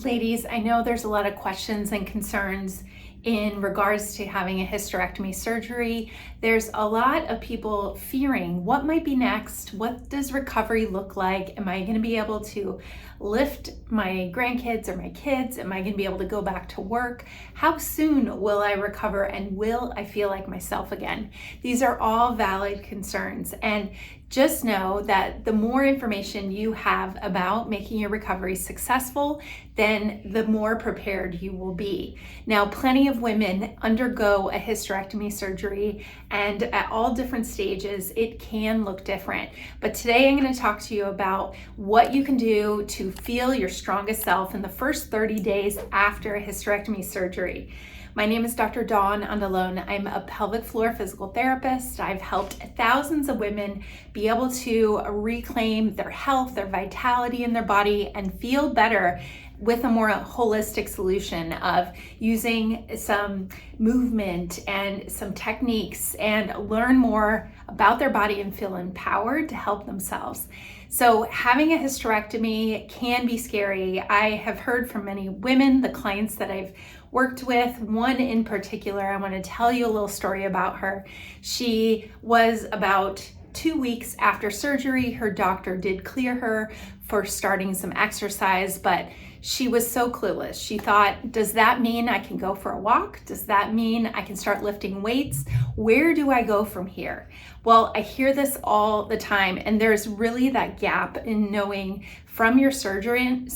Ladies, I know there's a lot of questions and concerns in regards to having a hysterectomy surgery. There's a lot of people fearing what might be next. What does recovery look like? Am I going to be able to lift my grandkids or my kids? Am I going to be able to go back to work? How soon will I recover and will I feel like myself again? These are all valid concerns, and just know that the more information you have about making your recovery successful, then the more prepared you will be. Now, plenty of women undergo a hysterectomy surgery, and at all different stages, it can look different. But today I'm going to talk to you about what you can do to feel your strongest self in the first 30 days after a hysterectomy surgery. My name is Dr. Dawn Andalone. I'm a pelvic floor physical therapist. I've helped thousands of women be able to reclaim their health, their vitality in their body, and feel better with a more holistic solution of using some movement and some techniques and learn more about their body and feel empowered to help themselves. So having a hysterectomy can be scary. I have heard from many women, the clients that I've worked with, one in particular, I want to tell you a little story about her. She was about 2 weeks after surgery. Her doctor did clear her for starting some exercise, but she was so clueless. She thought, does that mean I can go for a walk? Does that mean I can start lifting weights? Where do I go from here? Well, I hear this all the time, and there's really that gap in knowing from your surgeon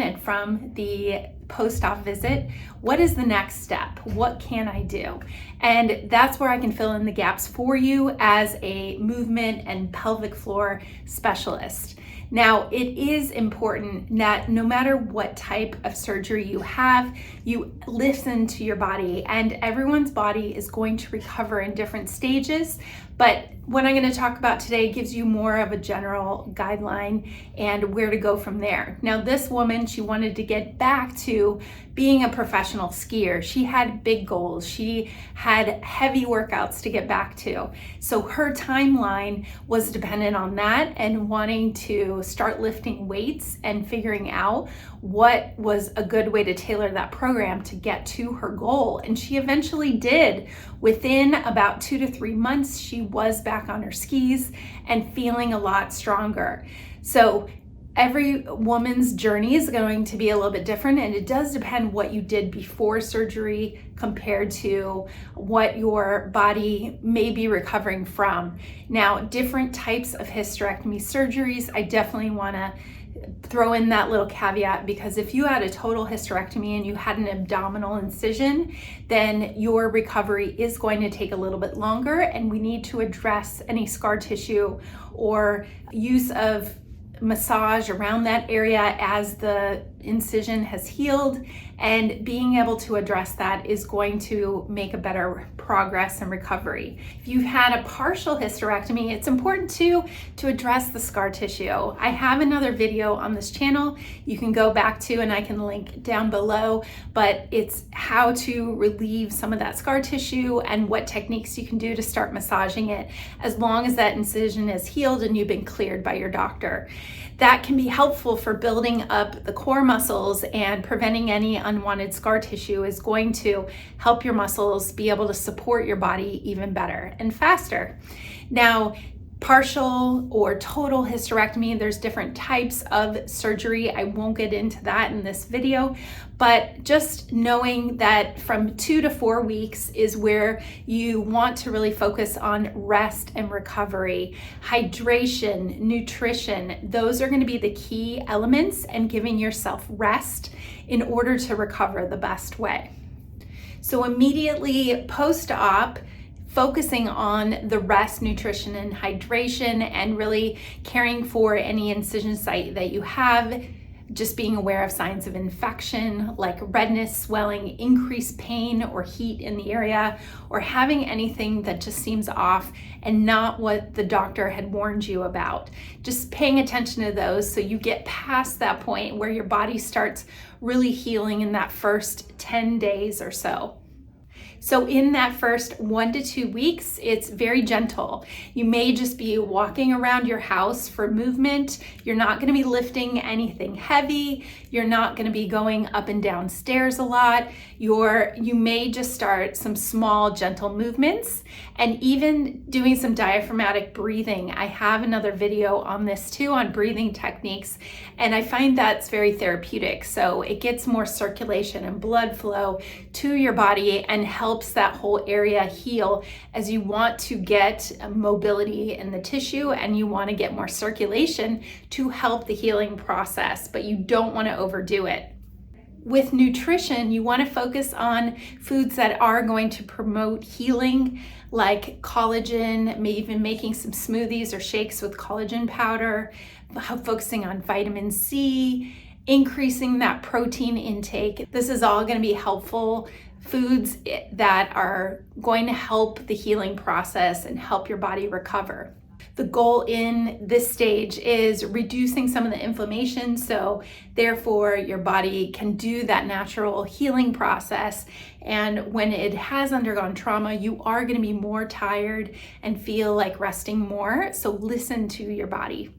and from the post-op visit, what is the next step? What can I do? And that's where I can fill in the gaps for you as a movement and pelvic floor specialist. Now, it is important that no matter what type of surgery you have, you listen to your body, and everyone's body is going to recover in different stages. But what I'm going to talk about today gives you more of a general guideline and where to go from there. Now, this woman, she wanted to get back to being a professional skier. She had big goals. She had heavy workouts to get back to. So her timeline was dependent on that and wanting to start lifting weights and figuring out what was a good way to tailor that program to get to her goal. And she eventually did. Within about 2 to 3 months, she was back on her skis and feeling a lot stronger. So every woman's journey is going to be a little bit different, and it does depend what you did before surgery compared to what your body may be recovering from. Now, different types of hysterectomy surgeries, I definitely want to throw in that little caveat, because if you had a total hysterectomy and you had an abdominal incision, then your recovery is going to take a little bit longer, and we need to address any scar tissue or use of massage around that area as the incision has healed, and being able to address that is going to make a better progress and recovery. If you've had a partial hysterectomy, it's important to address the scar tissue. I have another video on this channel you can go back to, and I can link down below, but it's how to relieve some of that scar tissue and what techniques you can do to start massaging it as long as that incision is healed and you've been cleared by your doctor. That can be helpful for building up the core muscles, and preventing any unwanted scar tissue is going to help your muscles be able to support your body even better and faster. Now, partial or total hysterectomy, there's different types of surgery. I won't get into that in this video, but just knowing that from 2 to 4 weeks is where you want to really focus on rest and recovery. Hydration, nutrition, those are going to be the key elements, and giving yourself rest in order to recover the best way. So immediately post-op, focusing on the rest, nutrition, and hydration, and really caring for any incision site that you have, just being aware of signs of infection like redness, swelling, increased pain or heat in the area, or having anything that just seems off and not what the doctor had warned you about. Just paying attention to those so you get past that point where your body starts really healing in that first 10 days or so. So in that first 1 to 2 weeks, it's very gentle. You may just be walking around your house for movement. You're not going to be lifting anything heavy. You're not going to be going up and down stairs a lot. You may just start some small gentle movements and even doing some diaphragmatic breathing. I have another video on this too, on breathing techniques, and I find that's very therapeutic. So it gets more circulation and blood flow to your body and helps that whole area heal, as you want to get mobility in the tissue and you want to get more circulation to help the healing process, but you don't want to overdo it. With nutrition, you want to focus on foods that are going to promote healing, like collagen, maybe even making some smoothies or shakes with collagen powder, focusing on vitamin C, increasing that protein intake. This is all going to be helpful foods that are going to help the healing process and help your body recover. The goal in this stage is reducing some of the inflammation, so therefore your body can do that natural healing process. And when it has undergone trauma, you are going to be more tired and feel like resting more. So listen to your body.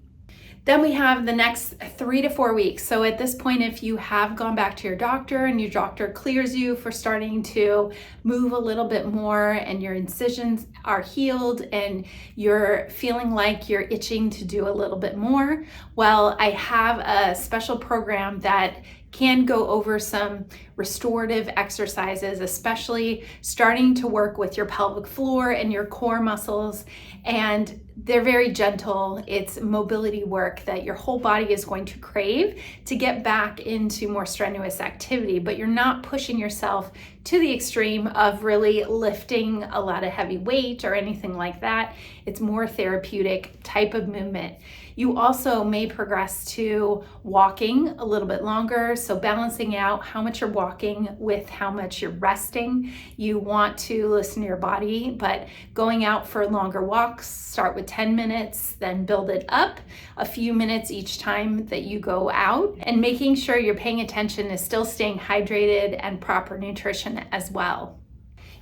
Then we have the next 3 to 4 weeks. So at this point, if you have gone back to your doctor and your doctor clears you for starting to move a little bit more and your incisions are healed and you're feeling like you're itching to do a little bit more, well, I have a special program that can go over some restorative exercises, especially starting to work with your pelvic floor and your core muscles. And they're very gentle. It's mobility work that your whole body is going to crave to get back into more strenuous activity, but you're not pushing yourself to the extreme of really lifting a lot of heavy weight or anything like that. It's more therapeutic type of movement. You also may progress to walking a little bit longer, so balancing out how much you're walking with how much you're resting. You want to listen to your body, but going out for longer walks, start with 10 minutes, then build it up a few minutes each time that you go out, and making sure you're paying attention is still staying hydrated and proper nutrition as well.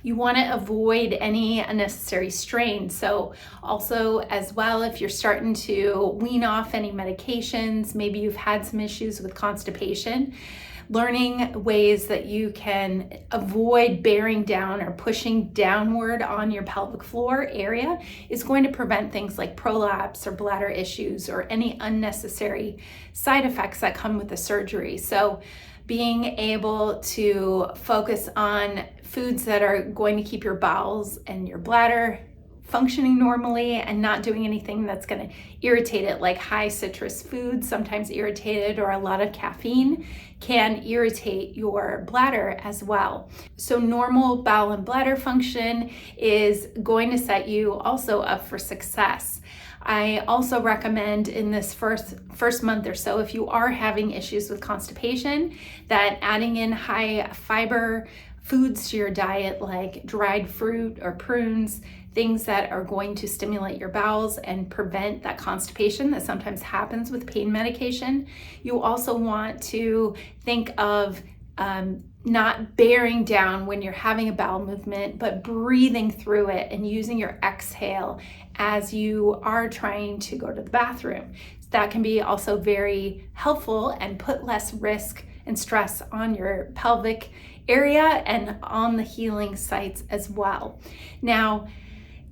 You want to avoid any unnecessary strain. So also as well, if you're starting to wean off any medications, maybe you've had some issues with constipation, learning ways that you can avoid bearing down or pushing downward on your pelvic floor area is going to prevent things like prolapse or bladder issues or any unnecessary side effects that come with the surgery. So being able to focus on foods that are going to keep your bowels and your bladder functioning normally and not doing anything that's going to irritate it, like high citrus foods, sometimes irritated, or a lot of caffeine can irritate your bladder as well. So normal bowel and bladder function is going to set you also up for success. I also recommend in this first month or so, if you are having issues with constipation, that adding in high fiber foods to your diet, like dried fruit or prunes, things that are going to stimulate your bowels and prevent that constipation that sometimes happens with pain medication. You also want to think of not bearing down when you're having a bowel movement, but breathing through it and using your exhale as you are trying to go to the bathroom. That can be also very helpful and put less risk and stress on your pelvic area and on the healing sites as well. Now,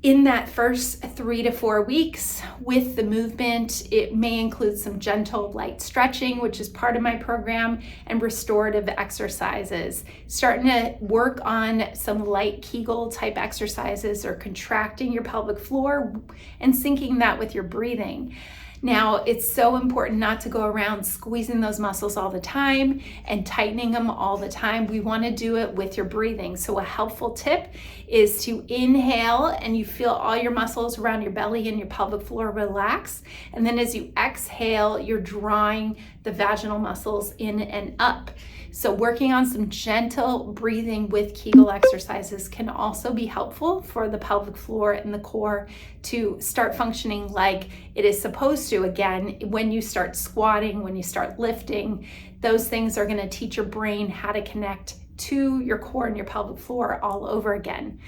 in that first 3 to 4 weeks with the movement, it may include some gentle light stretching, which is part of my program, and restorative exercises. Starting to work on some light Kegel type exercises or contracting your pelvic floor and syncing that with your breathing. Now, it's so important not to go around squeezing those muscles all the time and tightening them all the time. We want to do it with your breathing. So a helpful tip is to inhale and you feel all your muscles around your belly and your pelvic floor relax. And then as you exhale, you're drawing the vaginal muscles in and up. So working on some gentle breathing with Kegel exercises can also be helpful for the pelvic floor and the core to start functioning like it is supposed to again. When you start squatting, when you start lifting, those things are going to teach your brain how to connect to your core and your pelvic floor all over again.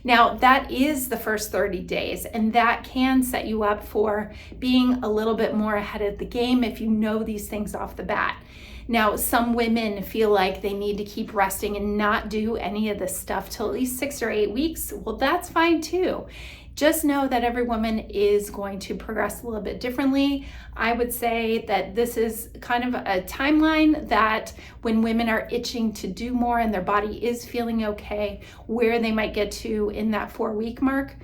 Now, that is the first 30 days, and that can set you up for being a little bit more ahead of the game if you know these things off the bat. Now, some women feel like they need to keep resting and not do any of this stuff till at least 6 or 8 weeks. Well, that's fine too. Just know that every woman is going to progress a little bit differently. I would say that this is kind of a timeline that when women are itching to do more and their body is feeling okay, where they might get to in that 4-week mark.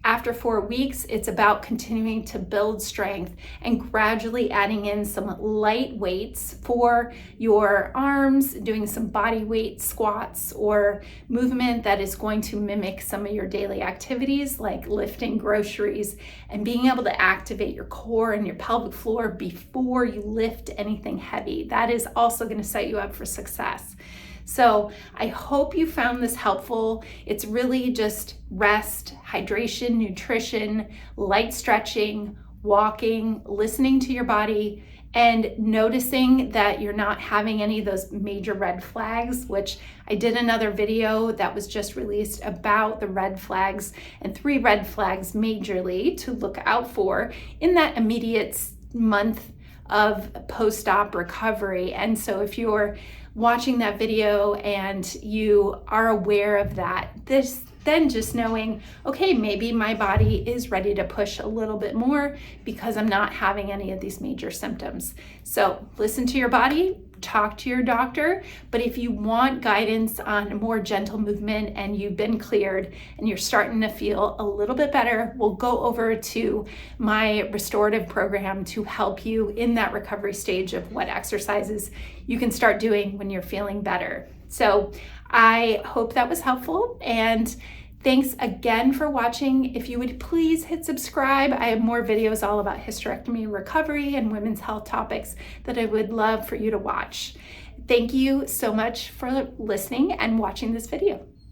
After 4 weeks, it's about continuing to build strength and gradually adding in some light weights for your arms, doing some body weight squats or movement that is going to mimic some of your daily activities like lifting groceries and being able to activate your core and your pelvic floor before you lift anything heavy. That is also going to set you up for success. So I hope you found this helpful. It's really just rest, hydration, nutrition, light stretching, walking, listening to your body, and noticing that you're not having any of those major red flags, which I did another video that was just released about the red flags and 3 red flags majorly to look out for in that immediate month of post-op recovery. And so if you're watching that video and you are aware of that, then just knowing, okay, maybe my body is ready to push a little bit more because I'm not having any of these major symptoms. So listen to your body, talk to your doctor, but if you want guidance on a more gentle movement and you've been cleared and you're starting to feel a little bit better, we'll go over to my restorative program to help you in that recovery stage of what exercises you can start doing when you're feeling better. So I hope that was helpful, and thanks again for watching. If you would please hit subscribe. I have more videos all about hysterectomy recovery and women's health topics that I would love for you to watch. Thank you so much for listening and watching this video.